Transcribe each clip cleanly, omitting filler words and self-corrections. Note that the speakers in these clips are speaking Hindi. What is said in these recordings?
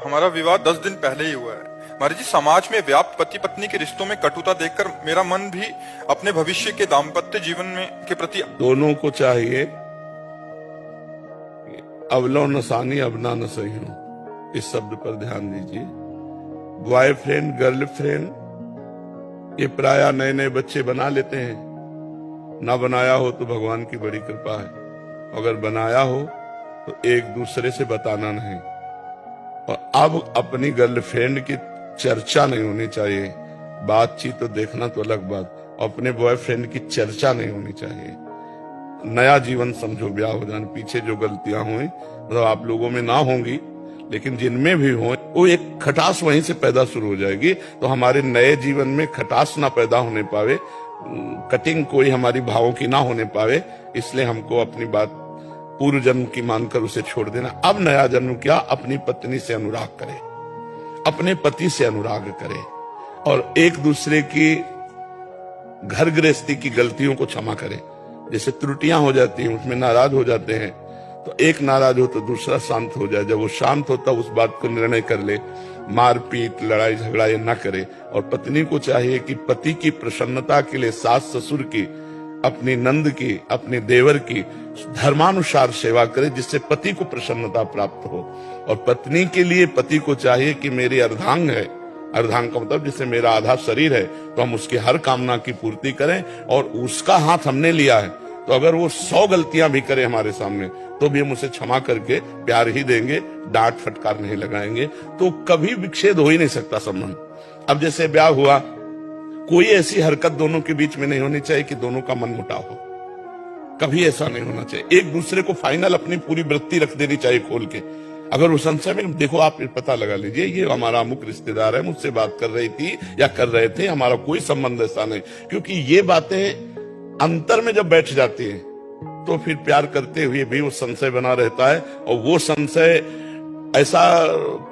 हमारा विवाह 10 दिन पहले ही हुआ है। महाराज जी, समाज में व्याप्त पति पत्नी के रिश्तों में कटुता देखकर मेरा मन भी अपने भविष्य के दाम्पत्य जीवन में के प्रति दोनों को चाहिए अवलो नसानी अबना न सही हो, इस शब्द पर ध्यान दीजिए। बॉयफ्रेंड गर्लफ्रेंड ये प्राय नए नए बच्चे बना लेते हैं, ना बनाया हो तो भगवान की बड़ी कृपा है, अगर बनाया हो तो एक दूसरे से बताना नहीं। और अब अपनी गर्लफ्रेंड की चर्चा नहीं होनी चाहिए, बातचीत तो देखना तो अलग बात, अपने बॉयफ्रेंड की चर्चा नहीं होनी चाहिए। नया जीवन समझो ब्याह हो जाने, पीछे जो गलतियां हुई मतलब आप लोगों में ना होंगी, लेकिन जिनमें भी हो वो एक खटास वहीं से पैदा शुरू हो जाएगी। तो हमारे नए जीवन में खटास ना पैदा होने पावे, कटिंग कोई हमारी भावों की ना होने पावे, इसलिए हमको अपनी बात पूर्व जन्म की मानकर उसे छोड़ देना। अब नया जन्म क्या, अपनी पत्नी से अनुराग करे, अपने पति से अनुराग करे और एक दूसरे की घर गृहस्थी की गलतियों को क्षमा करे। जैसे त्रुटियां हो जाती हैं उसमें नाराज हो जाते हैं, तो एक नाराज हो तो दूसरा शांत हो जाए, जब वो शांत होता उस बात को निर्णय कर ले, मारपीट लड़ाई झगड़ा ये न करे। और पत्नी को चाहिए कि पति की प्रसन्नता के लिए सास ससुर की, अपनी नंद की, अपने देवर की धर्मानुसार सेवा करे, जिससे पति को प्रसन्नता प्राप्त हो। और पत्नी के लिए पति को चाहिए कि मेरी अर्धांग है, अर्धांग का मतलब जिससे मेरा आधा शरीर है, तो हम उसकी हर कामना की पूर्ति करें। और उसका हाथ हमने लिया है, तो अगर वो 100 गलतियां भी करे हमारे सामने तो भी हम उसे क्षमा करके प्यार ही देंगे, डांट फटकार नहीं लगाएंगे, तो कभी विच्छेद हो ही नहीं सकता संबंध। अब जैसे ब्याह हुआ, कोई ऐसी हरकत दोनों के बीच में नहीं होनी चाहिए कि दोनों का मन मुटाव हो, कभी ऐसा नहीं होना चाहिए। एक दूसरे को फाइनल अपनी पूरी वृत्ति रख देनी चाहिए खोल के। अगर वो संशय में, देखो आप पता लगा लीजिए ये हमारा अमुक रिश्तेदार है, मुझसे बात कर रही थी या कर रहे थे, हमारा कोई संबंध ऐसा नहीं। क्योंकि ये बातें अंतर में जब बैठ जाती है तो फिर प्यार करते हुए भी वो संशय बना रहता है, और वो संशय ऐसा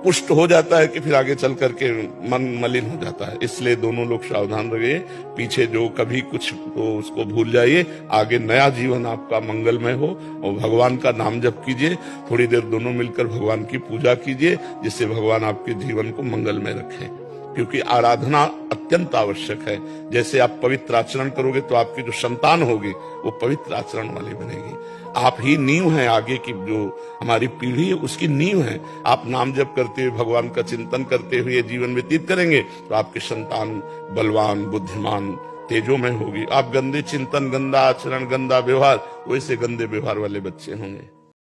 पुष्ट हो जाता है कि फिर आगे चल करके मन मलिन हो जाता है। इसलिए दोनों लोग सावधान रहिए, पीछे जो कभी कुछ तो उसको भूल जाइए, आगे नया जीवन आपका मंगलमय हो। और भगवान का नाम जप कीजिए, थोड़ी देर दोनों मिलकर भगवान की पूजा कीजिए, जिससे भगवान आपके जीवन को मंगलमय रखे। क्योंकि आराधना अत्यंत आवश्यक है। जैसे आप पवित्र आचरण करोगे तो आपकी जो संतान होगी वो पवित्र आचरण वाली बनेगी। आप ही नींव हैं, आगे की जो हमारी पीढ़ी है उसकी नींव है। आप नाम जप करते हुए, भगवान का चिंतन करते हुए जीवन व्यतीत करेंगे तो आपकी संतान बलवान, बुद्धिमान, तेजोमय होगी। आप गंदे चिंतन, गंदा आचरण, गंदा व्यवहार, वैसे गंदे व्यवहार वाले बच्चे होंगे।